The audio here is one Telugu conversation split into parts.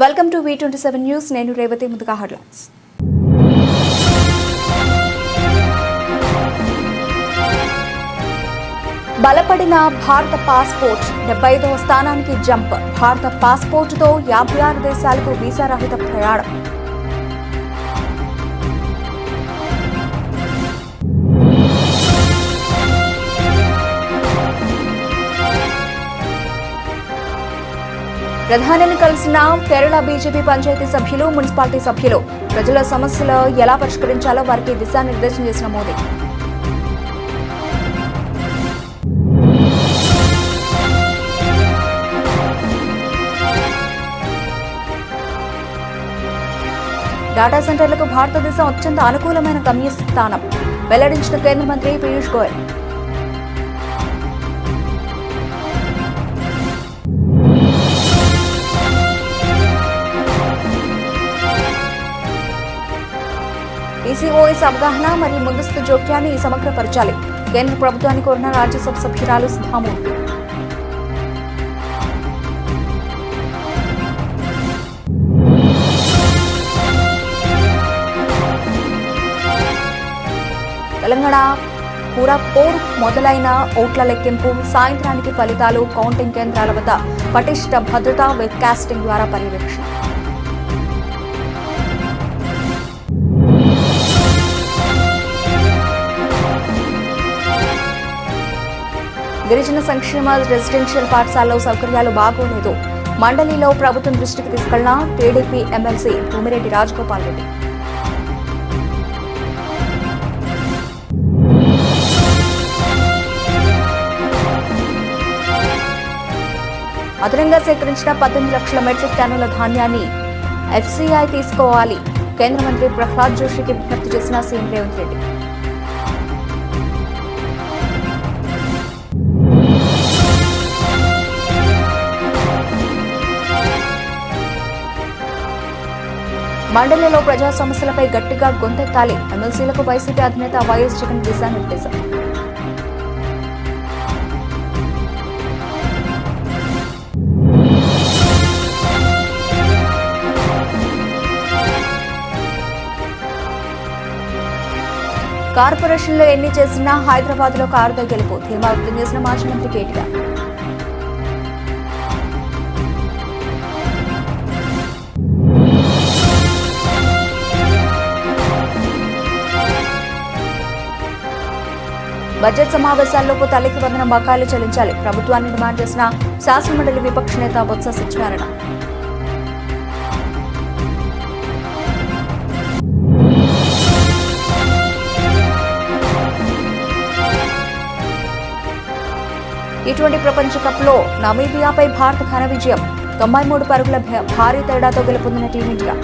Welcome to V27 news. నేను రేవతి. ముందుగా హెడ్లైన్స్. బలపడిన భారత పాస్పోర్ట్ 75వ స్థానానికి జంప్. భారత పాస్పోర్టుతో 56 దేశాలకు వీసా రహిత ప్రయాణం. ప్రధానిని కలిసిన కేరళ బీజేపీ పంచాయతీ సభ్యులు, మున్సిపాలిటీ సభ్యులు ప్రజల సమస్యలు ఎలా పరిష్కరించాలో వారికి దిశానిర్దేశం చేసిన మోదీ. డేటా సెంటర్లకు భారతదేశం అత్యంత అనుకూలమైన గమ్యస్థానం వెల్లడించిన కేంద్ర మంత్రి పీయూష్ గోయల్. ఈసీఓఎస్ అవగాహన మరియు ముందస్తు జోక్యాన్ని సమగ్రపరచాలి. కేంద్ర ప్రభుత్వాన్ని కోరిన రాజ్యసభ సభ్యురాలు సుధామూర్తి. తెలంగాణ కూడా పోరు మొదలైన ఓట్ల లెక్కింపు, సాయంత్రానికి ఫలితాలు, కౌంటింగ్ కేంద్రాల వద్ద పటిష్ట భద్రత, వెబ్ కాస్టింగ్ ద్వారా పర్యవేక్షణ. గిరిజన సంక్షేమ రెసిడెన్షియల్ పాఠశాలలో సౌకర్యాలు బాగోలేదు. మండలిలో ప్రభుత్వం దృష్టికి తీసుకెళ్లిన టీడీపీ ఎమ్మెల్సీ భూమిరెడ్డి రాజగోపాల్ రెడ్డి. అదనంగా సేకరించిన 18 లక్షల మెట్రిక్ టన్నుల ధాన్యాన్ని ఎఫ్సీఐ తీసుకోవాలి. కేంద్ర మంత్రి ప్రహ్లాద్ జోషికి విజ్ఞప్తి చేసిన సీఎం రేవంత్ రెడ్డి. మండలిలో ప్రజా సమస్యలపై గట్టిగా గొంతెత్తాలి. ఎమ్మెల్సీలకు వైసీపీ అధినేత వైఎస్ జగన్ దిశానిర్దేశం. కార్పొరేషన్లో ఎన్ని చేసినా హైదరాబాద్ లో కారుతో గెలుపు ధీమా వ్యక్తం చేసిన మాజీ మంత్రి కేటీఆర్. బడ్జెట్ సమావేశాల్లోపు తల్లికి వందనం బకాయిలు చెల్లించాలి. ప్రభుత్వాన్ని డిమాండ్ చేసిన శాసనమండలి విపక్ష నేత బొత్స సత్యనారాయణ. T20 ప్రపంచ కప్లో నమీబియాపై భారత ఘన విజయం. 93 పరుగుల భారీ తేడాతో గెలుపొందిన టీమిండియా.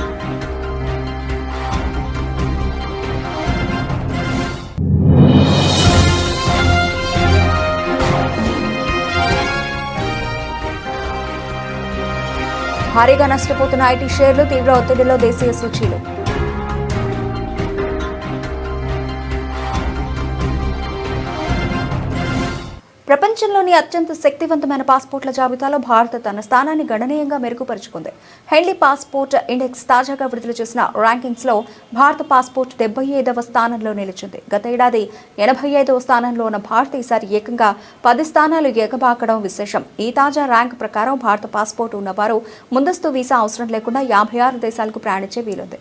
భారీగా నష్టపోతున్న ఐటీ షేర్లు, తీవ్ర ఒత్తిడిలో దేశీయ సూచీలు. ప్రపంచంలోని అత్యంత శక్తివంతమైన పాస్పోర్ట్ల జాబితాలో భారత్ తన స్థానాన్ని గణనీయంగా మెరుగుపరుచుకుంది. హెన్లీ పాస్పోర్ట్ ఇండెక్స్ తాజాగా విడుదల చేసిన ర్యాంకింగ్స్ లో భారత పాస్పోర్ట్ 75వ స్థానంలో నిలిచింది. గత ఏడాది 85వ స్థానంలో ఉన్న భారత్ ఈసారి ఏకంగా 10 స్థానాలు ఎగబాకడం విశేషం. ఈ తాజా ర్యాంక్ ప్రకారం భారత పాస్పోర్ట్ ఉన్నవారు ముందస్తు వీసా అవసరం లేకుండా 56 దేశాలకు ప్రయాణించే వీలుంది.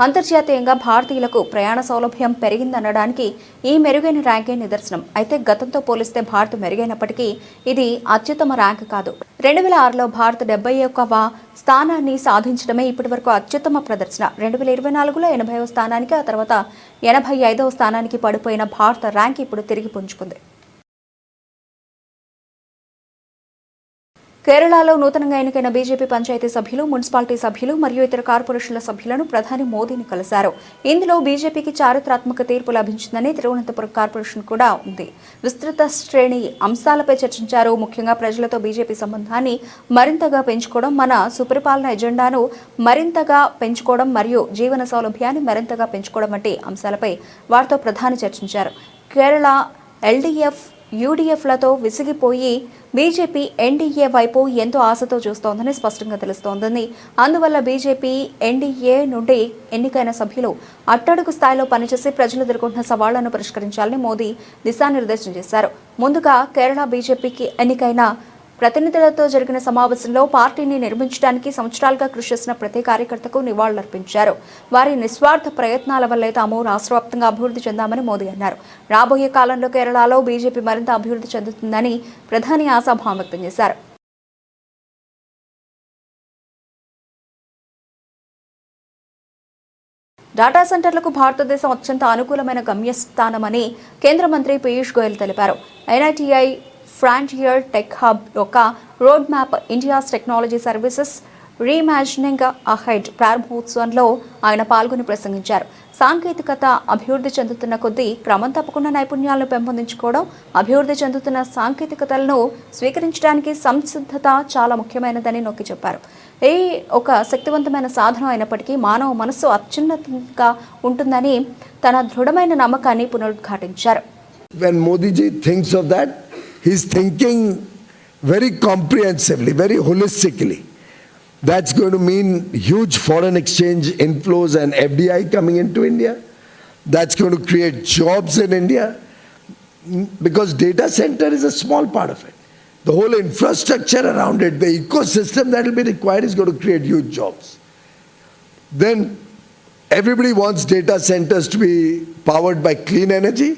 అంతర్జాతీయంగా భారతీయులకు ప్రయాణ సౌలభ్యం పెరిగిందనడానికి ఈ మెరుగైన ర్యాంకే నిదర్శనం. అయితే గతంతో పోలిస్తే భారత్ మెరుగైనప్పటికీ ఇది అత్యుత్తమ ర్యాంక్ కాదు. 2006లో భారత్ 71వ స్థానాన్ని సాధించడమే ఇప్పటివరకు అత్యుత్తమ ప్రదర్శన. 2024లో 80వ స్థానానికి, ఆ తర్వాత 85వ స్థానానికి పడిపోయిన భారత ర్యాంక్ ఇప్పుడు తిరిగి పుంజుకుంది. కేరళలో నూతనంగా ఎన్నికైన బీజేపీ పంచాయతీ సభ్యులు, మున్సిపాలిటీ సభ్యులు మరియు ఇతర కార్పొరేషన్ల సభ్యులను ప్రధాని మోదీని కలిశారు. ఇందులో బీజేపీకి చారిత్రాత్మక తీర్పు లభించిందని తిరువనంతపురం కార్పొరేషన్ కూడా ఉంది. విస్తృత శ్రేణి అంశాలపై చర్చించారు. ముఖ్యంగా ప్రజలతో బీజేపీ సంబంధాన్ని మరింతగా పెంచుకోవడం, మన సుపరిపాలన ఎజెండాను మరింతగా పెంచుకోవడం మరియు జీవన సౌలభ్యాన్ని మరింతగా పెంచుకోవడం వంటి అంశాలపై వారితో ప్రధాని చర్చించారు. కేరళ ఎల్డీఎఫ్ యూడీఎఫ్లతో విసిగిపోయి బీజేపీ ఎన్డీఏ వైపు ఎంతో ఆశతో చూస్తోందని స్పష్టంగా తెలుస్తోందని, అందువల్ల బీజేపీ ఎన్డీఏ నుండి ఎన్నికైన సభ్యులు అట్టడుగు స్థాయిలో పనిచేసి ప్రజలు ఎదుర్కొంటున్న సవాళ్లను పరిష్కరించాలని మోదీ దిశానిర్దేశం చేశారు. ముందుగా కేరళ బీజేపీకి ఎన్నికైన ప్రతినిధులతో జరిగిన సమావేశంలో పార్టీని నిర్మించడానికి సంవత్సరాలుగా కృషి చేసిన ప్రతి కార్యకర్తకు నివాళులర్పించారు. వారి నిస్వార్థ ప్రయత్నాల వల్లే తాము రాష్ట్రవ్యాప్తంగా అభివృద్ధి చెందామని మోదీ అన్నారు. రాబోయే కాలంలో కేరళలో బీజేపీ మరింత అభివృద్ధి చెందుతుందని ప్రధాని ఆశాభావం వ్యక్తం చేశారు. డాటా సెంటర్లకు భారతదేశం అత్యంత అనుకూలమైన గమ్యస్థానమని కేంద్ర మంత్రి పీయూష్ గోయల్ తెలిపారు. ఎన్ఐటీఐ ఫ్రాంటియర్ టెక్ హబ్ యొక్క road map India's technology services reimagining ahead ప్రారంభోత్సవంలో ఆయన పాల్గొని ప్రసంగించారు. సాంకేతికత అభివృద్ధి చెందుతున్న కొద్దీ క్రమం తప్పకుండా నైపుణ్యాలను పెంపొందించుకోవడం, అభివృద్ధి చెందుతున్న సాంకేతికతలను స్వీకరించడానికి సంసిద్ధత చాలా ముఖ్యమైనదని నొక్కి చెప్పారు. ఈ ఒక శక్తివంతమైన సాధనం అయినప్పటికీ మానవ మనస్సు అత్యున్నతంగా ఉంటుందని తన దృఢమైన నమ్మకాన్ని పునరుద్ఘాటించారు. When Modi ji thinks of that, he's thinking very comprehensively, very holistically. That's going to mean huge foreign exchange inflows and FDI coming into India. That's going to create jobs in India, because data center is a small part of it. The whole infrastructure around it, the ecosystem that will be required is going to create huge jobs. Then everybody wants data centers to be powered by clean energy.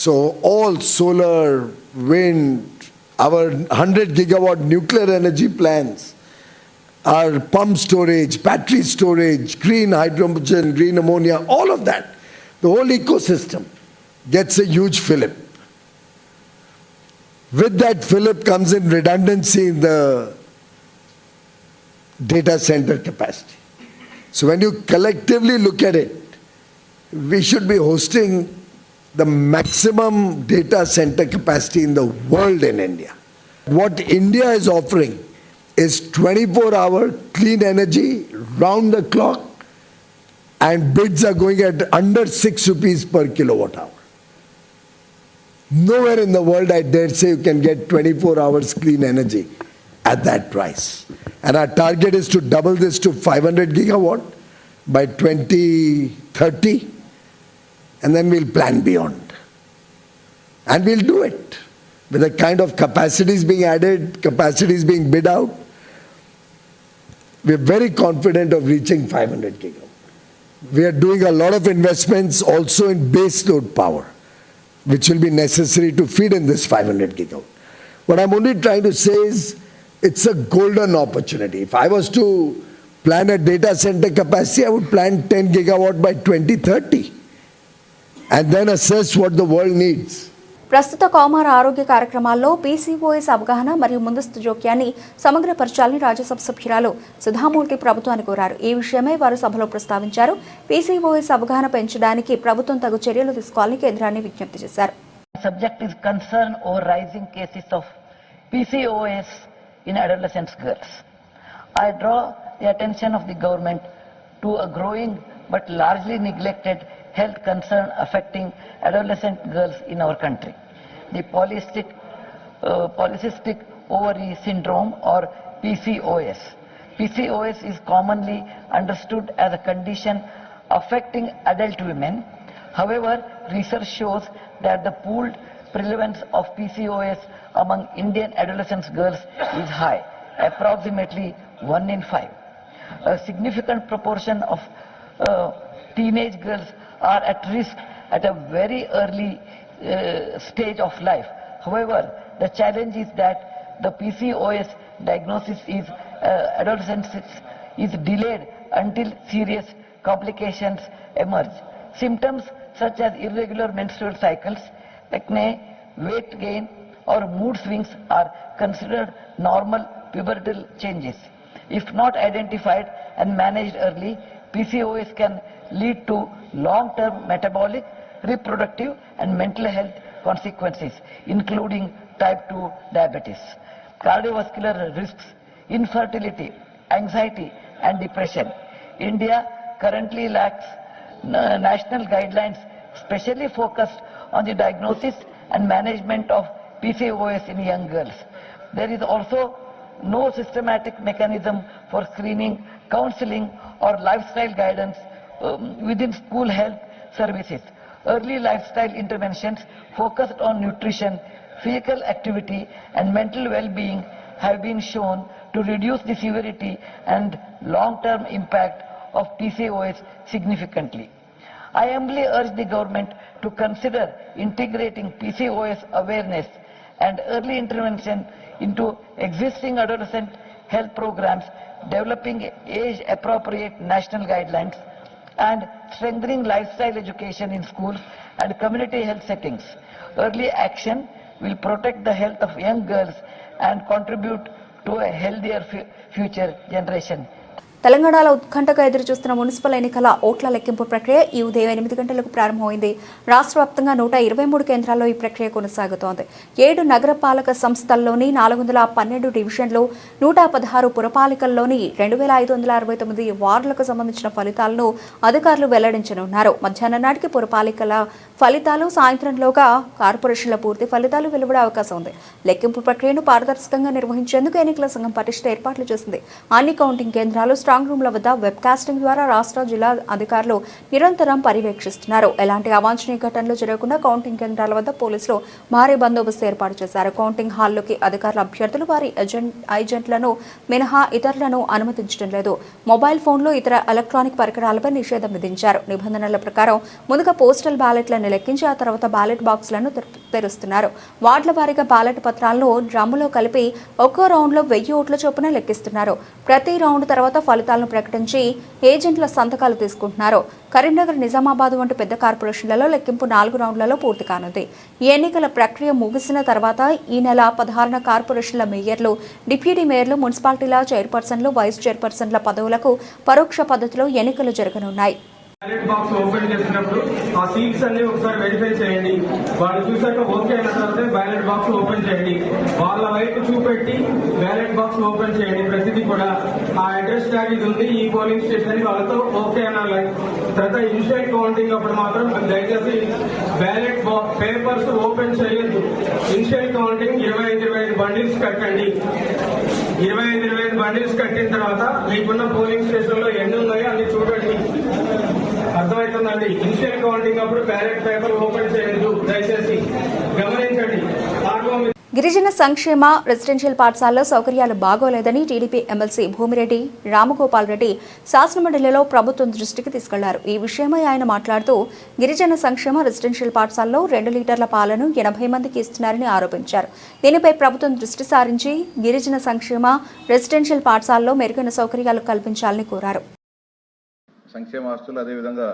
So all solar, wind, our 100 gigawatt nuclear energy plants, our pump storage, battery storage, green hydrogen, green ammonia, all of that, the whole ecosystem gets a huge fillip. With that fillip comes in redundancy in the data center capacity. So when you collectively look at it, we should be hosting the maximum data center capacity in the world in India. What India is offering is 24-hour clean energy round the clock, and bids are going at under 6 rupees per kilowatt hour. Nowhere in the world, I dare say, you can get 24 hours clean energy at that price. And our target is to double this to 500 gigawatt by 2030. And then we'll plan beyond. And we'll do it with the kind of capacities being added, capacities being bid out. We're very confident of reaching 500 gigawatt. We are doing a lot of investments also in base load power, which will be necessary to feed in this 500 gigawatt. What I'm only trying to say is it's a golden opportunity. If I was to plan a data center capacity, I would plan 10 gigawatt by 2030. And then assess what the world needs. ప్రస్తుత కౌమార ఆరోగ్య కార్యక్రమాల్లో పీసీఓఎస్ అవగాహన మరియు ముందస్తు జోక్యాన్ని సమగ్రపరచాలని రాజ్యసభ సభ్యురాలు సుధామూర్తి ప్రభుత్వాన్ని కోరారు. ఈ విషయమై వారు సభలో ప్రస్తావించారు. పీసీఓఎస్ అవగాహన పెంచడానికి ప్రభుత్వం తగు చర్యలు తీసుకోవాలని కేంద్రాన్ని విజ్ఞప్తి చేశారు. Subject is concern over rising cases of PCOS in adolescent girls. I draw the attention of the government to a growing but largely neglected health concern affecting adolescent girls in our country. The polycystic ovary syndrome, or PCOS. PCOS is commonly understood as a condition affecting adult women. However, research shows that the pooled prevalence of PCOS among Indian adolescent girls is high, approximately 1 in 5. A significant proportion of teenage girls are at risk at a very early stage of life. However, the challenge is that the PCOS diagnosis is adolescence is delayed until serious complications emerge. Symptoms such as irregular menstrual cycles, acne, weight gain, or mood swings are considered normal pubertal changes. If not identified and managed early, PCOS can lead to long-term metabolic, reproductive, and mental health consequences, including type 2 diabetes, cardiovascular risks, infertility, anxiety, and depression. India currently lacks national guidelines specially focused on the diagnosis and management of PCOS in young girls. There is also no systematic mechanism for screening, counseling or lifestyle guidance within school health services. Early lifestyle interventions focused on nutrition, physical activity and mental well-being have been shown to reduce the severity and long-term impact of PCOS significantly. I humbly urge the government to consider integrating PCOS awareness and early intervention into existing adolescent health programs, developing age-appropriate national guidelines, and strengthening lifestyle education in schools and community health settings. Early action will protect the health of young girls and contribute to a healthier future generation. తెలంగాణలో ఉత్కంఠగా ఎదురుచూస్తున్న మున్సిపల్ ఎన్నికల ఓట్ల లెక్కింపు ప్రక్రియ ఈ ఉదయం 8 గంటలకు ప్రారంభమైంది. రాష్ట్ర వ్యాప్తంగా 123 కేంద్రాల్లో ఈ ప్రక్రియ కొనసాగుతోంది. 7 నగరపాలక సంస్థల్లోని 412 డివిజన్లు, 116 పురపాలికల్లోని 2569 వార్డులకు సంబంధించిన ఫలితాలను అధికారులు వెల్లడించనున్నారు. మధ్యాహ్నం నాటికి పురపాలికల ఫలితాలు, సాయంత్రంలోగా కార్పొరేషన్ల పూర్తి ఫలితాలు వెలువడే అవకాశం ఉంది. లెక్కింపు ప్రక్రియను పారదర్శకంగా నిర్వహించేందుకు ఎన్నికల సంఘం పటిష్ట ఏర్పాట్లు చేసింది. అన్ని కౌంటింగ్ కేంద్రాలు, స్ట్రాంగ్ రూమ్ల వద్ద వెబ్ కాస్టింగ్ ద్వారా రాష్ట్ర, జిల్లా అధికారులు నిరంతరం పర్యవేక్షిస్తున్నారు. ఎలాంటి అవాంఛనీయ ఘటనలు జరగకుండా కౌంటింగ్ కేంద్రాల వద్ద పోలీసులు భారీ బందోబస్తు ఏర్పాటు చేశారు. కౌంటింగ్ హాల్లోకి అధికారుల అభ్యర్థులు వారి ఏజెంట్లను మినహా ఇతరులను అనుమతించడం లేదు. మొబైల్ ఫోన్లు, ఇతర ఎలక్ట్రానిక్ పరికరాలపై నిషేధం విధించారు. నిబంధనల ప్రకారం ముందుగా పోస్టల్ బ్యాలెట్లను లెక్కించి ఆ తర్వాత బ్యాలెట్ బాక్సులను తెరుస్తున్నారు. వార్డుల వారీగా బ్యాలెట్ పత్రాలను డ్రమ్ములో కలిపి ఒక్కో రౌండ్లో 1000 ఓట్ల చొప్పున లెక్కిస్తున్నారు. ప్రతి రౌండ్ తర్వాత ఫలితాలను ప్రకటించి ఏజెంట్ల సంతకాలు తీసుకుంటున్నారు. కరీంనగర్, నిజామాబాద్ వంటి పెద్ద కార్పొరేషన్లలో లెక్కింపు 4 రౌండ్లలో పూర్తి కానుంది. ఈ ఎన్నికల ప్రక్రియ ముగిసిన తర్వాత ఈ నెల 16న కార్పొరేషన్ల మేయర్లు, డిప్యూటీ మేయర్లు, మున్సిపాలిటీల చైర్పర్సన్లు, వైస్ చైర్పర్సన్ల పదవులకు పరోక్ష పద్ధతిలో ఎన్నికలు జరగనున్నాయి. బ్యాలెట్ బాక్స్ ఓపెన్ చేసినప్పుడు ఆ సీట్స్ అన్ని ఒకసారి వెరిఫై చేయండి. వాళ్ళు చూసాక ఓకే అయిన తర్వాత బ్యాలెట్ బాక్స్ ఓపెన్ చేయండి. వాళ్ళ వైపు చూపెట్టి బ్యాలెట్ బాక్స్ ఓపెన్ చేయండి. ప్రతిదీ కూడా ఆ అడ్రస్ ట్యాగ్ ఇది ఉంది, ఈ పోలింగ్ స్టేషన్ వాళ్ళతో ఓకే అనాలి. తర్వాత ఇనిషియల్ కౌంటింగ్ అప్పుడు మాత్రం దయచేసి బ్యాలెట్ పేపర్స్ ఓపెన్ చేయొద్దు. ఇనిషియల్ కౌంటింగ్ 25 బండిల్స్ కట్టండి. 25 బండిల్స్ కట్టిన తర్వాత మీకున్న పోలింగ్ స్టేషన్ లో ఎన్ని ఉన్నాయో అన్ని చూడండి. అర్థమవుతుందండి. ఇనిషియల్ కౌంటింగ్ అప్పుడు బ్యాలెట్ పేపర్ ఓపెన్ చేయొద్దు. దయచేసి గమనించండి. గిరిజన సంక్షేమ రెసిడెన్షియల్ పాఠశాలలో సౌకర్యాలు బాగోలేదని టీడీపీ ఎమ్మెల్సీ భూమిరెడ్డి రామగోపాల్ రెడ్డి శాసనమండలిలో ప్రభుత్వం దృష్టికి తీసుకెళ్లారు. ఈ విషయమై ఆయన మాట్లాడుతూ గిరిజన సంక్షేమ రెసిడెన్షియల్ పాఠశాలలో 2 లీటర్ల పాలను 80 మందికి ఇస్తున్నారని ఆరోపించారు. దీనిపై ప్రభుత్వం దృష్టి సారించి గిరిజన సంక్షేమ రెసిడెన్షియల్ పాఠశాలలో మెరుగైన సౌకర్యాలు కల్పించాలని కోరారు. సంక్షేమ ఆస్తులు, అదేవిధంగా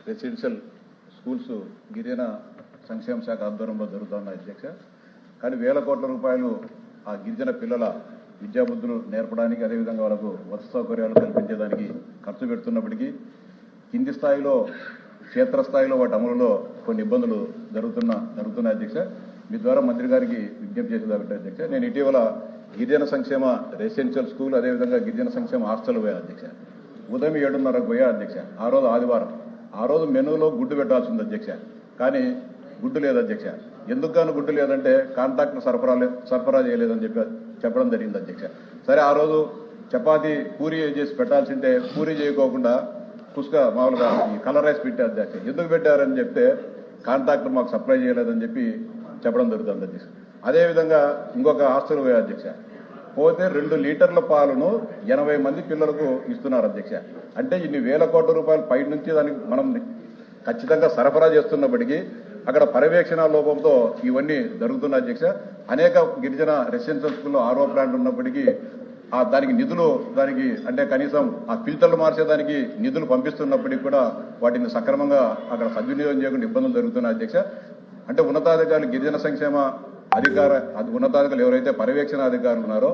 రెసిడెన్షియల్ స్కూల్స్ గిరిజన సంక్షేమ శాఖ ఆధ్వర్యంలో జరుగుతున్నాయి అధ్యక్ష. కానీ వేల కోట్ల రూపాయలు ఆ గిరిజన పిల్లల విద్యాబుద్ధులు నేర్పడానికి, అదేవిధంగా వాళ్ళకు వసతి సౌకర్యాలు కల్పించేదానికి ఖర్చు పెడుతున్నప్పటికీ కింది స్థాయిలో, క్షేత్రస్థాయిలో వాటి అమలులో కొన్ని ఇబ్బందులు జరుగుతున్నాయి అధ్యక్ష. మీ ద్వారా మంత్రి గారికి విజ్ఞప్తి చేసేదానికి అధ్యక్ష, నేను ఇటీవల గిరిజన సంక్షేమ రెసిడెన్షియల్ స్కూల్, అదేవిధంగా గిరిజన సంక్షేమ హాస్టల్ పోయా అధ్యక్ష. ఉదయం 7:30కు పోయా అధ్యక్ష. ఆ రోజు ఆదివారం. ఆ రోజు మెనూలో గుడ్డు పెట్టాల్సి ఉంది అధ్యక్ష. కానీ గుడ్డు లేదు అధ్యక్ష. ఎందుకు గాను గుడ్డు లేదంటే కాంట్రాక్టర్ సరఫరా చేయలేదని చెప్పడం జరిగింది అధ్యక్ష. సరే, ఆ రోజు చపాతీ పూరి చేసి పెట్టాల్సింటే పూరి చేయకోకుండా మామూలుగా ఈ కలర్ రైస్ పెట్టారు అధ్యక్ష. ఎందుకు పెట్టారని చెప్తే కాంట్రాక్టర్ మాకు సప్లై చేయలేదని చెప్పడం జరుగుతుంది అధ్యక్ష. అదేవిధంగా ఇంకొక హాస్టల్ పోయా అధ్యక్ష. పోతే 2 లీటర్ల పాలను 80 మంది పిల్లలకు ఇస్తున్నారు అధ్యక్ష. అంటే ఇన్ని వేల కోట్ల రూపాయలు పై నుంచి దానికి మనం ఖచ్చితంగా సరఫరా చేస్తున్నప్పటికీ అక్కడ పర్యవేక్షణ లోపంతో ఇవన్నీ జరుగుతున్నాయి అధ్యక్ష. అనేక గిరిజన రెసిడెన్షియల్ స్కూల్లో ఆర్ఓ ప్లాంట్ ఉన్నప్పటికీ దానికి నిధులు అంటే కనీసం ఆ ఫిల్టర్లు మార్చేదానికి నిధులు పంపిస్తున్నప్పటికీ కూడా వాటిని సక్రమంగా అక్కడ సద్వినియోగం చేయకుండా ఇబ్బందులు జరుగుతున్నాయి అధ్యక్ష. అంటే ఉన్నతాధికారులు, గిరిజన సంక్షేమ ఉన్నతాధికారులు ఎవరైతే పర్యవేక్షణ అధికారులు ఉన్నారో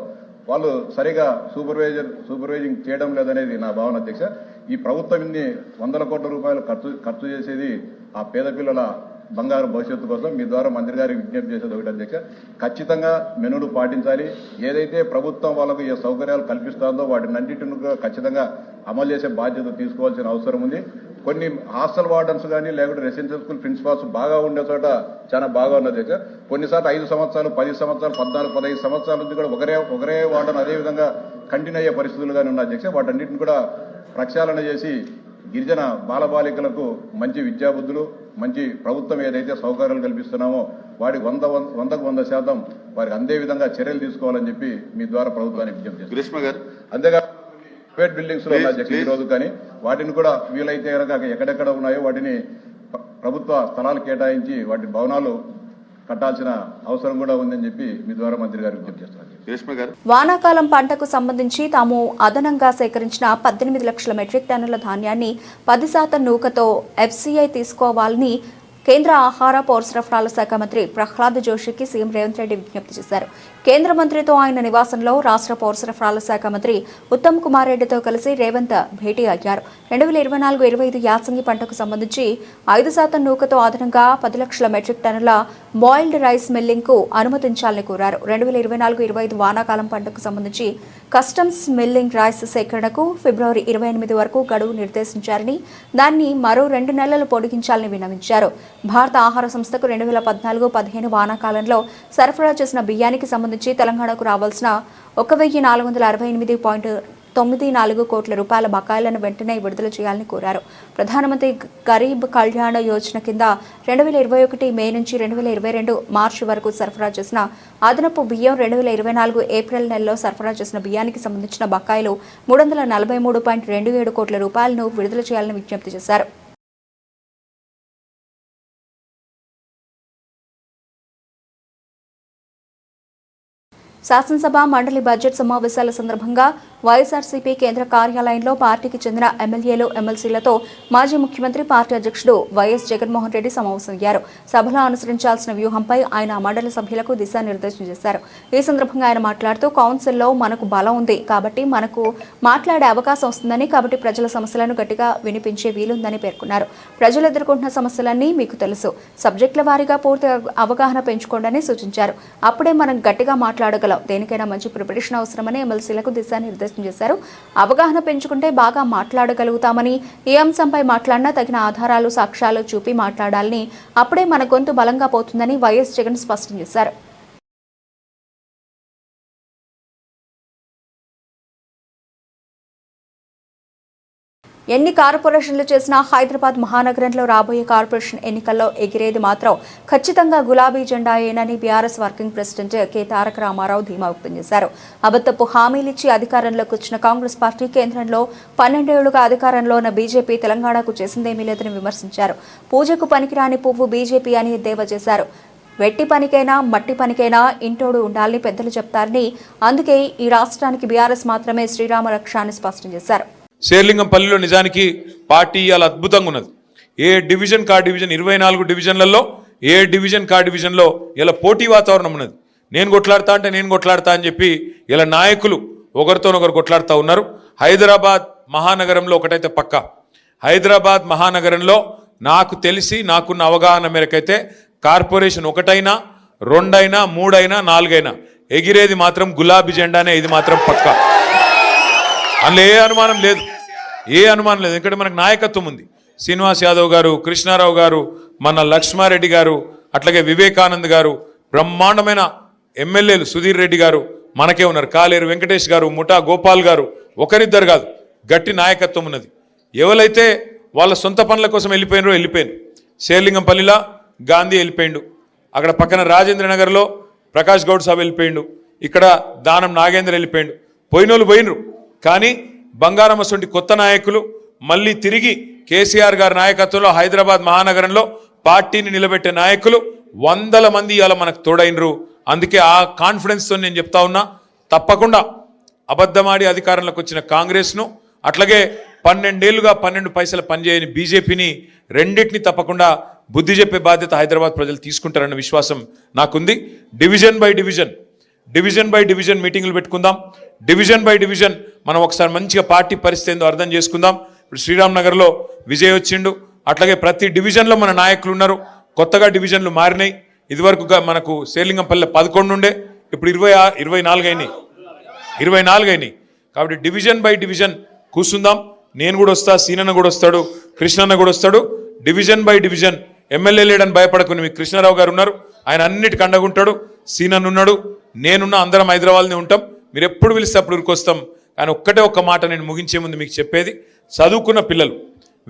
వాళ్ళు సరిగా సూపర్వైజింగ్ చేయడం లేదనేది నా భావన అధ్యక్ష. ఈ ప్రభుత్వం ఇన్ని వందల కోట్ల రూపాయలు ఖర్చు చేసేది ఆ పేద పిల్లల బంగారు భవిష్యత్తు కోసం. మీ ద్వారా మంత్రి గారికి విజ్ఞప్తి చేసేది ఒకటి అధ్యక్ష, ఖచ్చితంగా మెనూలు పాటించాలి. ఏదైతే ప్రభుత్వం వాళ్ళకు ఏ సౌకర్యాలు కల్పిస్తుందో వాటినన్నింటిని ఖచ్చితంగా అమలు చేసే బాధ్యత తీసుకోవాల్సిన అవసరం ఉంది. కొన్ని హాస్టల్ వార్డన్స్ కానీ లేకుంటే రెసిడెన్షియల్ స్కూల్ ప్రిన్సిపాల్స్ బాగా ఉండే చోట చాలా బాగా ఉన్నది అధ్యక్ష. కొన్నిసార్లు 5 సంవత్సరాలు 10 సంవత్సరాలు 14 15 సంవత్సరాల నుంచి కూడా ఒకరే వార్డన్ అదే విధంగా కంటిన్యూ అయ్యే పరిస్థితులు కానీ ఉన్నాయి అధ్యక్ష. వాటన్నిటిని కూడా ప్రక్షాళన చేసి గిరిజన బాలబాలికలకు మంచి విద్యాబుద్ధులు, మంచి ప్రభుత్వం ఏదైతే సౌకర్యాలు కల్పిస్తున్నామో వాడి 100% వారికి అందే విధంగా చర్యలు తీసుకోవాలని చెప్పి మీ ద్వారా ప్రభుత్వానికి విజ్ఞప్తి చేస్తాం. గ్రీష్మ గారు, అంతేకాదు ప్రైవేట్ బిల్డింగ్స్ లో ఈ రోజు కానీ వాటిని కూడా వీలైతే కనుక ఎక్కడెక్కడ ఉన్నాయో వాటిని ప్రభుత్వ స్థలాలు కేటాయించి వాటి భవనాలు కట్టాల్సిన అవసరం కూడా ఉందని చెప్పి మీ ద్వారా మంత్రి గారికి విజ్ఞప్తి చేస్తున్నారు. గ్రీష్మ గారు, వానాకాలం పంటకు సంబంధించి తాము అదనంగా సేకరించిన 18 లక్షల మెట్రిక్ టన్నుల ధాన్యాన్ని 10% నూకతో ఎఫ్సీఐ తీసుకోవాలని కేంద్ర ఆహార పౌర సరఫరాల శాఖ మంత్రి ప్రహ్లాద్ జోషికి సీఎం రేవంత్ రెడ్డి విజ్ఞప్తి చేశారు. కేంద్ర మంత్రితో ఆయన నివాసంలో రాష్ట్ర పౌర సరఫరాల శాఖ మంత్రి ఉత్తమ్ కుమార్ రెడ్డితో కలిసి రేవంత్ భేటీ అయ్యారు. 2024-25 యాసంగి పంటకు సంబంధించి 5% నూకతో అదనంగా 10 లక్షల మెట్రిక్ టన్నుల బాయిల్డ్ రైస్ మిల్లింగ్ కు అనుమతించాలని కోరారు. 2024-25 వానాకాలం పంటకు సంబంధించి కస్టమ్స్ మిల్లింగ్ రైస్ సేకరణకు ఫిబ్రవరి 28 వరకు గడువు నిర్దేశించారని, దాన్ని మరో 2 నెలలు పొడిగించాలని విన్నవించారు. భారత ఆహార సంస్థకు 2014-15 వానాకాలంలో సరఫరా చేసిన బియ్యానికి సంబంధించి తెలంగాణకు రావాల్సిన 1,468.94 కోట్ల రూపాయల బకాయిలను వెంటనే విడుదల చేయాలని కోరారు. ప్రధానమంత్రి గరీబ్ కళ్యాణ యోజన కింద 2021 మే నుంచి 2022 మార్చి వరకు సరఫరా చేసిన అదనపు బియ్యం, 2024 ఏప్రిల్ నెలలో సరఫరా చేసిన బియ్యానికి సంబంధించిన బకాయిలు 343.27 కోట్ల రూపాయలను విడుదల చేయాలని విజ్ఞప్తి చేశారు. శాసనసభ మండలి బడ్జెట్ సమావేశాల సందర్భంగా వైఎస్ఆర్సీపీ కేంద్ర కార్యాలయంలో పార్టీకి చెందిన ఎమ్మెల్యేలు, ఎమ్మెల్సీలతో మాజీ ముఖ్యమంత్రి, పార్టీ అధ్యక్షుడు వైఎస్ జగన్మోహన్ రెడ్డి సమావేశమయ్యారు. సభలో అనుసరించాల్సిన వ్యూహంపై ఆయన మండలి సభ్యులకు దిశానిర్దేశం చేశారు. ఈ సందర్భంగా ఆయన మాట్లాడుతూ, కౌన్సిల్లో మనకు బలం ఉంది కాబట్టి మనకు మాట్లాడే అవకాశం వస్తుందని, కాబట్టి ప్రజల సమస్యలను గట్టిగా వినిపించే వీలుందని పేర్కొన్నారు. ప్రజలు ఎదుర్కొంటున్న సమస్యలన్నీ మీకు తెలుసు, సబ్జెక్టుల వారీగా పూర్తి అవగాహన పెంచుకోండి సూచించారు. అప్పుడే మనం గట్టిగా మాట్లాడగలం. దేనికైనా మంచి ప్రిపరేషన్ అవసరమని ఎమ్మెల్సీలకు దిశానిర్దేశం చేశారు. అవగాహన పెంచుకుంటే బాగా మాట్లాడగలుగుతామని, ఏ అంశంపై మాట్లాడినా తగిన ఆధారాలు, సాక్ష్యాలు చూపి మాట్లాడాలని, అప్పుడే మన గొంతు బలంగా పోతుందని వైఎస్ జగన్ స్పష్టం చేశారు. ఎన్ని కార్పొరేషన్లు చేసినా హైదరాబాద్ మహానగరంలో రాబోయే కార్పొరేషన్ ఎన్నికల్లో ఎగిరేది మాత్రం ఖచ్చితంగా గులాబీ జెండాయేనని బీఆర్ఎస్ వర్కింగ్ ప్రెసిడెంట్ కె తారక రామారావు ధీమా వ్యక్తం చేశారు. అబద్ధపు హామీలిచ్చి అధికారంలోకి వచ్చిన కాంగ్రెస్ పార్టీ కేంద్రంలో 12 ఏళ్లుగా అధికారంలో ఉన్న బీజేపీ తెలంగాణకు చేసిందేమీ లేదని విమర్శించారు. పూజకు పనికిరాని పువ్వు బీజేపీ అని ఎద్దేవా చేశారు. వెట్టి పనికైనా మట్టి పనికైనా ఇంటోడు ఉండాలని పెద్దలు చెప్తారని, అందుకే ఈ రాష్ట్రానికి బీఆర్ఎస్ మాత్రమే శ్రీరామ రక్ష అని స్పష్టం చేశారు. శేర్లింగంపల్లిలో నిజానికి పార్టీ ఇవాళ అద్భుతంగా ఉన్నది. ఏ డివిజన్ కా డివిజన్ 24 డివిజన్లలో ఏ డివిజన్ కా డివిజన్లో ఇలా పోటీ వాతావరణం ఉన్నది. నేను కొట్లాడతా అని చెప్పి ఇలా నాయకులు ఒకరితోనొకరు కొట్లాడుతూ ఉన్నారు. హైదరాబాద్ మహానగరంలో ఒకటైతే పక్కా, హైదరాబాద్ మహానగరంలో నాకు తెలిసి నాకున్న అవగాహన మేరకైతే కార్పొరేషన్ 1 2 3 4 ఎగిరేది మాత్రం గులాబీ జెండానే. ఇది మాత్రం పక్కా, అందులో ఏ అనుమానం లేదు. ఎందుకంటే మనకు నాయకత్వం ఉంది. శ్రీనివాస్ యాదవ్ గారు, కృష్ణారావు గారు, మన లక్ష్మారెడ్డి గారు, అట్లాగే వివేకానంద్ గారు, బ్రహ్మాండమైన ఎమ్మెల్యేలు, సుధీర్ రెడ్డి గారు మనకే ఉన్నారు, కాలేరు వెంకటేష్ గారు, ముఠా గోపాల్ గారు, ఒకరిద్దరు కాదు, గట్టి నాయకత్వం ఉన్నది. ఎవరైతే వాళ్ళ సొంత పనుల కోసం వెళ్ళిపోయారు. శేర్లింగంపల్లిలో గాంధీ వెళ్ళిపోయిండు, అక్కడ పక్కన రాజేంద్ర నగర్లో ప్రకాష్ గౌడ్ సాబ్ వెళ్ళిపోయిండు, ఇక్కడ దానం నాగేంద్ర వెళ్ళిపోయిండు. పోయినరు. కానీ బంగారమ్మ సొంటి కొత్త నాయకులు మళ్ళీ తిరిగి కేసీఆర్ గారి నాయకత్వంలో హైదరాబాద్ మహానగరంలో పార్టీని నిలబెట్టే నాయకులు 100 మంది ఇవాళ మనకు తోడైనరు. అందుకే ఆ కాన్ఫిడెన్స్తో నేను చెప్తా ఉన్నా, తప్పకుండా అబద్ధమాడి అధికారంలోకి వచ్చిన కాంగ్రెస్ను, అట్లాగే 12 ఏళ్లుగా 12 పైసలు పనిచేయని బీజేపీని, రెండింటిని తప్పకుండా బుద్ధి చెప్పే బాధ్యత హైదరాబాద్ ప్రజలు తీసుకుంటారన్న విశ్వాసం నాకుంది. డివిజన్ బై డివిజన్ మీటింగులు పెట్టుకుందాం. డివిజన్ బై డివిజన్ మనం ఒకసారి మంచిగా పార్టీ పరిస్థితి ఏందో అర్థం చేసుకుందాం. ఇప్పుడు శ్రీరామ్ నగర్లో విజయ్ వచ్చిండు, అట్లాగే ప్రతి డివిజన్లో మన నాయకులు ఉన్నారు. కొత్తగా డివిజన్లు మారినాయి. ఇదివరకు మనకు శేర్లింగంపల్లి 11 ఉండే, ఇప్పుడు 24 అయినాయి. కాబట్టి డివిజన్ బై డివిజన్ కూర్చుందాం. నేను కూడా వస్తా, సీనన్న కూడా వస్తాడు, కృష్ణన్న కూడా వస్తాడు. డివిజన్ బై డివిజన్ ఎమ్మెల్యే లేడని భయపడకుని మీకు కృష్ణారావు గారు ఉన్నారు, ఆయన అన్నిటికీ అండగుంటాడు. సీనన్ ఉన్నాడు, నేనున్నా, అందరం హైదరాబాద్నే ఉంటాం. మీరు ఎప్పుడు పిలిస్తే అప్పుడు ఊరికొస్తాం. కానీ ఒక్కటే ఒక్క మాట నేను ముగించే ముందు మీకు చెప్పేది, చదువుకున్న పిల్లలు,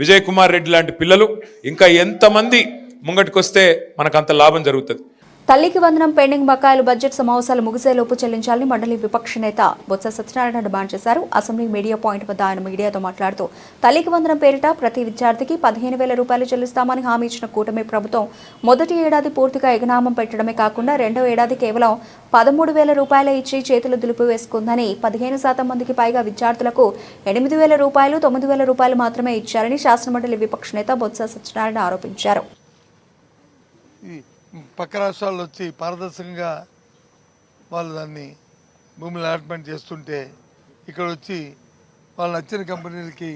విజయ్ కుమార్ రెడ్డి లాంటి పిల్లలు ఇంకా ఎంతమంది ముంగటికొస్తే మనకు అంత లాభం జరుగుతుంది. తల్లికి వందనం పెండింగ్ బకాయిలు బడ్జెట్ సమావేశాలు ముగిసేలోపు చెల్లించాలని మండలి విపక్ష నేత బొత్స సత్యనారాయణ డిమాండ్ చేశారు. అసెంబ్లీ మీడియా పాయింట్ వద్ద ఆయన మీడియాతో మాట్లాడుతూ తల్లికి వందనం పేరిట ప్రతి విద్యార్థికి 15,000 రూపాయలు చెల్లిస్తామని హామీ ఇచ్చిన కూటమి ప్రభుత్వం మొదటి ఏడాది పూర్తిగా ఎగనామం పెట్టడమే కాకుండా రెండో ఏడాది కేవలం 13,000 రూపాయలు ఇచ్చి చేతులు దులిపివేసుకుందని 15% మందికి పైగా విద్యార్థులకు 8,000 రూపాయలు 9,000 రూపాయలు మాత్రమే ఇచ్చారని శాసనమండలి విపక్ష నేత బొత్స సత్యనారాయణ ఆరోపించారు. పక్క రాష్ట్రాల్లో వచ్చి పారదర్శకంగా వాళ్ళు దాన్ని భూములు అలాట్మెంట్ చేస్తుంటే ఇక్కడ వచ్చి వాళ్ళు నచ్చిన కంపెనీలకి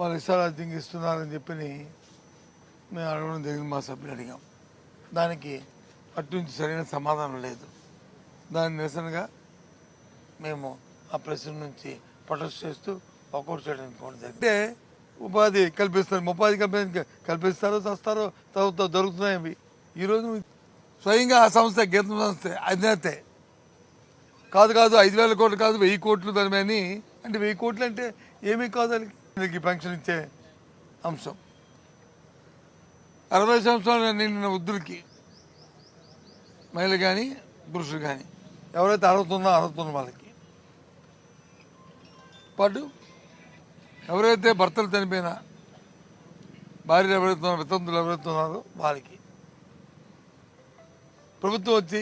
వాళ్ళు ఇష్టారాజ్యంగా ఇస్తున్నారని చెప్పి మేము అడగడం జరిగింది. మా సభ్యులు అడిగాం. దానికి అటు నుంచి సరైన సమాధానం లేదు. దాని నిరసనగా మేము ఆ ప్రశ్న నుంచి ప్రొటెస్ట్ చేస్తూ వాకౌట్ చేయడానికి జరిగింది. అంటే ఉపాధి కల్పిస్తారు, ఉపాధి కల్పిస్తారో చస్తారో తర్వాత దొరుకుతున్నాయి అవి. ఈరోజు స్వయంగా ఆ సంస్థ గీతం సంస్థ అధినేతే కాదు 5,000 కోట్లు కాదు 1,000 కోట్లు దాని అంటే 1,000 కోట్లు అంటే ఏమీ కాదు. అది పెన్షన్ ఇచ్చే అంశం 60 సంవత్సరాలు నిండిన వృద్ధులకి, మహిళలు కానీ పురుషులు కానీ ఎవరైతే అర్హత వాళ్ళకి పాటు ఎవరైతే భర్తలు చనిపోయినా భార్యలు ఎవరైతే ఉన్నారో వితంతులు ఎవరైతే ఉన్నారో వాళ్ళకి ప్రభుత్వం వచ్చి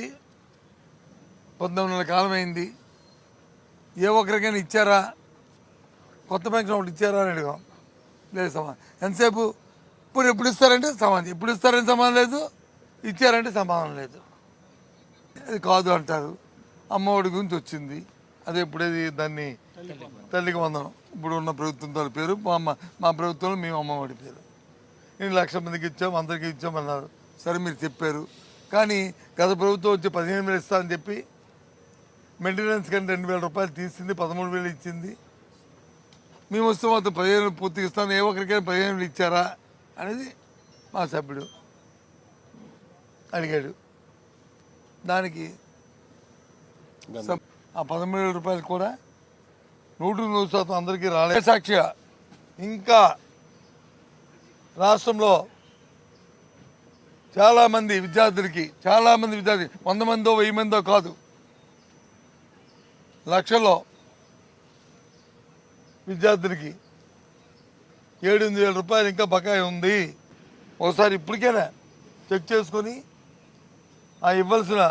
19 నెలల కాలం అయింది. ఏ ఒక్కరికైనా ఇచ్చారా, కొత్త పెన్షన్ ఒకటి ఇచ్చారా అని అడిగాం. లేదు సమాధానం. ఎంతసేపు ఎప్పుడు ఇస్తారంటే సమాధానం, ఎప్పుడు ఇస్తారంటే సమాధానం లేదు, ఇచ్చారంటే సమాధానం లేదు. అది కాదు అంటారు. అమ్మఒడి గురించి వచ్చింది, అదే ఇప్పుడేది దాన్ని తల్లికి వందనం. ఇప్పుడు ఉన్న ప్రభుత్వం పేరు మా ప్రభుత్వంలో మేము అమ్మఒడి పేరు. 2 లక్షల మందికి ఇచ్చాం, అందరికీ ఇచ్చామన్నారు. సరే మీరు చెప్పారు. కానీ గత ప్రభుత్వం వచ్చి 15,000 ఇస్తామని చెప్పి మెయింటెనెన్స్ కానీ 2,000 రూపాయలు తీసింది, 13,000 ఇచ్చింది. మేము వస్తే మాత్రం 15,000 పూర్తిగా ఇస్తాను, ఏ ఒక్కరికైనా 15,000 ఇచ్చారా అనేది మా సభ్యుడు అడిగాడు. దానికి ఆ 13,000 రూపాయలు కూడా 100% అందరికీ రాలేదు. సాక్షిగా ఇంకా రాష్ట్రంలో చాలామంది విద్యార్థులకి 100 మందో 1000 మందో కాదు, లక్షల్లో విద్యార్థులకి 7,000 రూపాయలు ఇంకా బకాయి ఉంది. ఒకసారి ఇప్పటికైనా చెక్ చేసుకొని ఆ ఇవ్వాల్సిన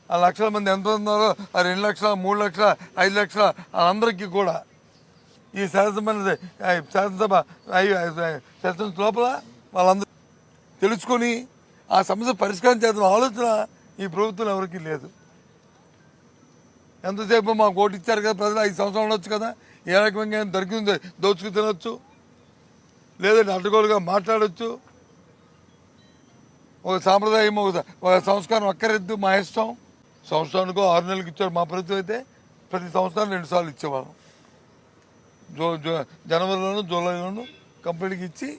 ఆ లక్షల మంది ఎంత ఉన్నారో ఆ 2 లక్షల 3 లక్షల 5 లక్షల వాళ్ళందరికీ కూడా ఈ శాసనసభ సెషన్స్ లోపల వాళ్ళందరూ తెలుసుకొని ఆ సమస్య పరిష్కారం చేద్దాం ఆలోచన ఈ ప్రభుత్వం ఎవరికీ లేదు. ఎంతసేపు మాకు ఓటు ఇచ్చారు కదా ప్రజలు, 5 సంవత్సరాలు ఉండొచ్చు కదా, ఏ రకంగా దొరికింది దోచుకు తినొచ్చు, లేదంటే అడ్డగోలుగా మాట్లాడచ్చు. ఒక సాంప్రదాయం ఒక సంస్కారం అక్కర్లేదు, మా ఇష్టం. సంవత్సరానికో 6 నెలలకు ఇచ్చారు. మా ప్రభుత్వం అయితే ప్రతి సంవత్సరం 2 సార్లు ఇచ్చేవాళ్ళం. జనవరిలోను జూలైలోను కంప్లీట్గా ఇచ్చి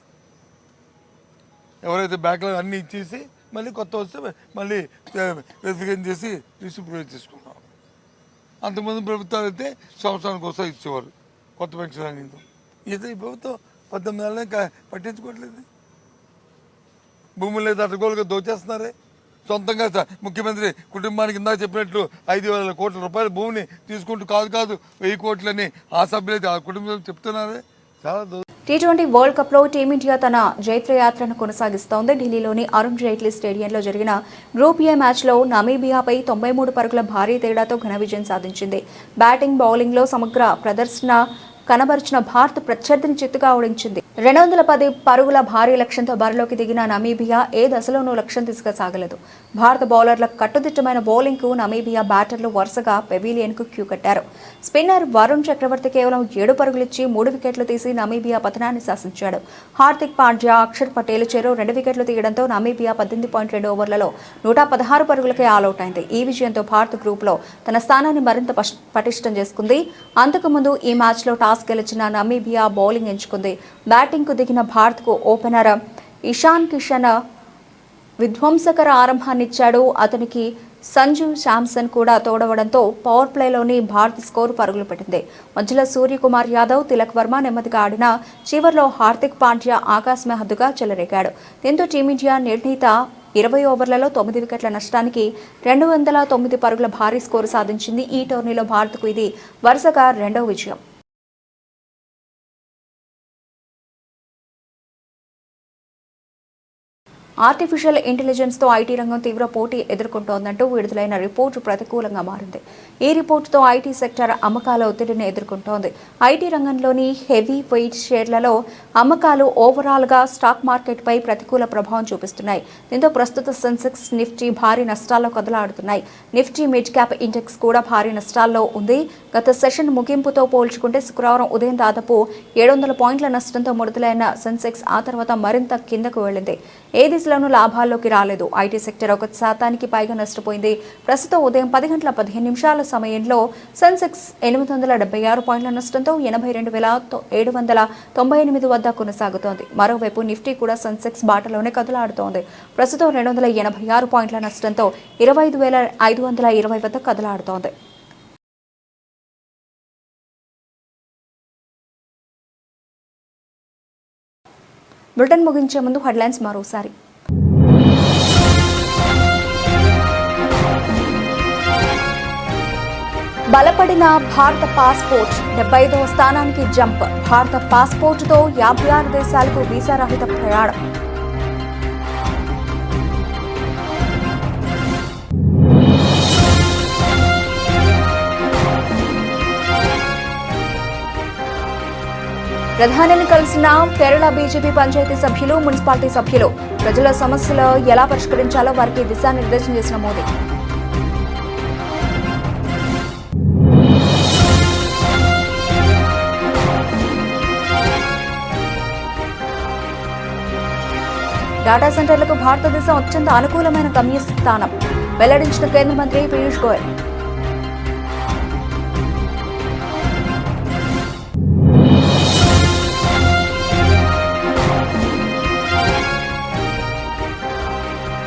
ఎవరైతే బ్యాక్లాగ్ అన్నీ ఇచ్చేసి మళ్ళీ కొత్త వస్తే మళ్ళీ వెరిఫికేషన్ చేసి డిస్ట్రిబ్యూట్ చేసుకున్నాం. అంతకుముందు ప్రభుత్వాలు అయితే సంవత్సరానికి ఒకసారి ఇచ్చేవారు కొత్త పెన్షన్ అనేది. అయితే ఈ ప్రభుత్వం 18 నెలలే పట్టించుకోవట్లేదు. భూములు లేదు, అడ్డగోలుగా దోచేస్తున్నారే. సొంతంగా ముఖ్యమంత్రి కుటుంబానికి ఇందాక చెప్పినట్లు 5,000 కోట్ల రూపాయల భూమిని తీసుకుంటూ కాదు 1,000 కోట్లని ఆ సభ్యులైతే ఆ కుటుంబం చెప్తున్నారే. చాలా T20 వరల్డ్ కప్ లో టీమిండియా తన జైత్రయాత్రను కొనసాగిస్తోంది. ఢిల్లీలోని అరుణ్ జైట్లీ స్టేడియంలో జరిగిన గ్రూప్ ఏ మ్యాచ్లో నమీబియాపై 93 పరుగుల భారీ తేడాతో ఘన విజయం సాధించింది. బ్యాటింగ్, బౌలింగ్లో సమగ్ర ప్రదర్శన కనబరిచిన భారత్ ప్రత్యర్థిని చిత్తుగా ఓడించింది. 210 పరుగుల భారీ లక్ష్యంతో బరిలోకి దిగిన నమీబియా ఏ దశలోనూ లక్ష్యం తీసుకుసాగలేదు. భారత బౌలర్ల కట్టుదిట్టమైన బౌలింగ్కు నమీబియా బ్యాటర్లు వరుసగా పెవిలియన్కు క్యూ కట్టారు. స్పిన్నర్ వరుణ్ చక్రవర్తి కేవలం 7 పరుగులిచ్చి 3 వికెట్లు తీసి నమీబియా పతనాన్ని శాసించాడు. హార్దిక్ పాండ్యా, అక్షర్ పటేల్ చెరో 2 వికెట్లు తీయడంతో నమీబియా 18.2 ఓవర్లలో 116 పరుగులకే ఆలౌట్ అయింది. ఈ విజయంతో భారత్ గ్రూప్లో తన స్థానాన్ని మరింత పటిష్టం చేసుకుంది. అంతకుముందు ఈ మ్యాచ్లో టాస్ టాస్ గెలిచిన నమీబియా బౌలింగ్ ఎంచుకుంది. బ్యాటింగ్కు దిగిన భారత్కు ఓపెనర్ ఇషాన్ కిషన్ విధ్వంసకర ఆరంభాన్నిచ్చాడు. అతనికి సంజు శాంసన్ కూడా తోడవడంతో పవర్ ప్లేలోని భారత్ స్కోరు పరుగులు పెట్టింది. మధ్యలో సూర్యకుమార్ యాదవ్, తిలక్ వర్మ నెమ్మదిగా ఆడిన చివర్లో హార్దిక్ పాండ్యా ఆకాశమే హద్దుగా చెలరేగాడు. దీంతో టీమిండియా నిర్ణీత 20 ఓవర్లలో 9 వికెట్ల నష్టానికి 209 పరుగుల భారీ స్కోరు సాధించింది. ఈ టోర్నీలో భారత్కు ఇది వరుసగా 2వ విజయం. ఆర్టిఫిషియల్ ఇంటెలిజెన్స్తో ఐటీ రంగం తీవ్ర పోటీ ఎదుర్కొంటోందంటూ విడుదలైన రిపోర్టు ప్రతికూలంగా మారింది. ఈ రిపోర్టుతో ఐటీ సెక్టర్ అమ్మకాల ఒత్తిడిని ఎదుర్కొంటోంది. ఐటీ రంగంలోని హెవీ వెయిట్ షేర్లలో అమ్మకాలు ఓవరాల్గా స్టాక్ మార్కెట్పై ప్రతికూల ప్రభావం చూపిస్తున్నాయి. దీంతో ప్రస్తుత సెన్సెక్స్, నిఫ్టీ భారీ నష్టాల్లో కదలాడుతున్నాయి. నిఫ్టీ మిడ్ క్యాప్ ఇండెక్స్ కూడా భారీ నష్టాల్లో ఉంది. గత సెషన్ ముగింపుతో పోల్చుకుంటే శుక్రవారం ఉదయం దాదాపు 700 పాయింట్ల నష్టంతో మొదలైన సెన్సెక్స్ ఆ తర్వాత మరింత కిందకు వెళ్లింది. ఏ దిశలోనూ లాభాల్లోకి రాలేదు. ఐటీ సెక్టర్ 1% పైగా నష్టపోయింది. ప్రస్తుతం ఉదయం 10 గంటల 15 నిమిషాల సమయంలో సెన్సెక్స్ 876 పాయింట్ల నష్టంతో 82,798 వద్ద కొనసాగుతోంది. మరోవైపు నిఫ్టీ కూడా సెన్సెక్స్ బాటలోనే కదలాడుతోంది. ప్రస్తుతం 286 పాయింట్ల నష్టంతో 25,520 వద్ద కదలాడుతోంది. బులెటిన్ ముగించే ముందు హెడ్లైన్స్ మరోసారి. బలపడిన భారత పాస్పోర్ట్ 75వ స్థానానికి జంప్. భారత పాస్పోర్టుతో 56 దేశాలకు వీసా రహిత ప్రయాణం. ప్రధానిని కలిసిన కేరళ బీజేపీ పంచాయతీ సభ్యులు, మున్సిపాలిటీ సభ్యులు. ప్రజల సమస్యలు ఎలా పరిష్కరించాలో వారికి దిశానిర్దేశం చేసిన మోదీ. డాటా సెంటర్లకు భారతదేశం అత్యంత అనుకూలమైన గమ్యస్థానం వెల్లడించిన కేంద్ర మంత్రి పీయూష్ గోయల్.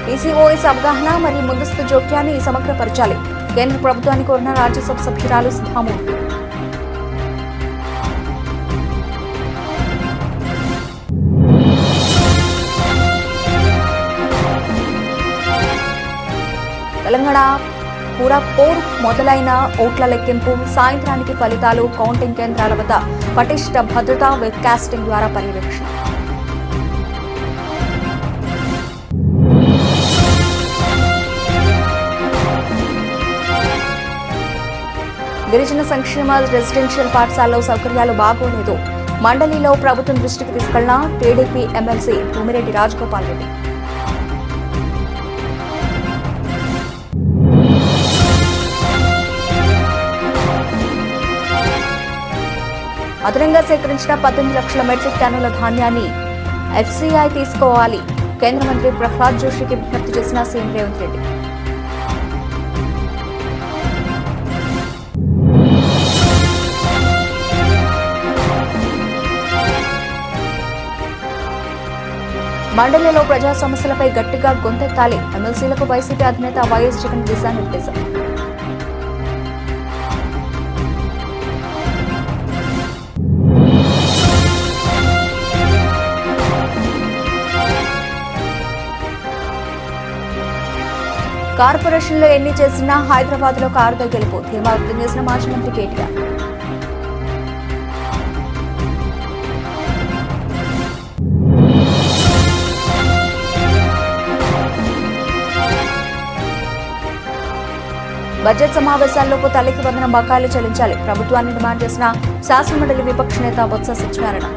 PCOS అవగాహన మరియు ముందస్తు జోక్యాన్ని సమగ్రపరచాలి. కేంద్ర ప్రభుత్వాన్ని కోరిన రాజ్యసభ సభ్యురాలు సుధామూర్తి. తెలంగాణ పూర్ మొదలైన ఓట్ల లెక్కింపు. సాయంత్రానికి ఫలితాలు. కౌంటింగ్ కేంద్రాల వద్ద పటిష్ట భద్రత, వెబ్ కాస్టింగ్ ద్వారా పర్యవేక్షణ. గిరిజన సంక్షేమ రెసిడెన్షియల్ పాఠశాలలో సౌకర్యాలు బాగోలేదు. మండలిలో ప్రభుత్వం దృష్టికి తీసుకెళ్లిన టీడీపీ ఎమ్మెల్సీ భూమిరెడ్డి రాజగోపాల్ రెడ్డి. అదనంగా సేకరించిన 18 లక్షల మెట్రిక్ టన్నుల ధాన్యాన్ని FCI తీసుకోవాలి. కేంద్ర మంత్రి ప్రహ్లాద్ జోషికి విజ్ఞప్తి చేసిన సీఎం రేవంత్ రెడ్డి. మండలిలో ప్రజా సమస్యలపై గట్టిగా గొంతెత్తాలి. ఎమ్మెల్సీలకు వైసీపీ అధినేత వైఎస్ జగన్ దిశానిర్దేశం. కార్పొరేషన్లో ఎన్ని చేసినా హైదరాబాద్లో కారుతో గెలుపు ధీమా వ్యక్తం చేసిన మాజీ మంత్రి కేటీఆర్. బడ్జెట్ సమావేశాల్లోపు తల్లికి వందనం బకాయిలు చెల్లించాలి. ప్రభుత్వాన్ని డిమాండ్ చేసిన శాసనమండలి విపక్ష నేత బొత్స సత్యనారాయణ.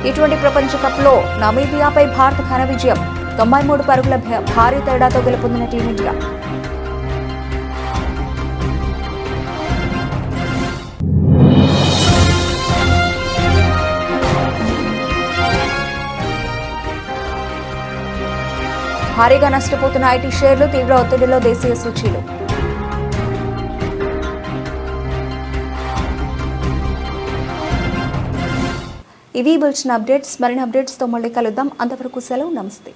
T20 ప్రపంచ కప్లో నమీబియాపై భారత్ ఘన విజయం. 93 పరుగుల భారీ తేడాతో గెలుపొందిన టీమిండియా. భారీగా నష్టపోతున్న ఐటీ షేర్లు, తీవ్ర ఒత్తిడిలో దేశీయ సూచీలు. ఇవి బులెటిన్ అప్డేట్స్. మరిన్ని అప్డేట్స్తో మళ్ళీ కలుద్దాం. అంతవరకు సెలవు. నమస్తే.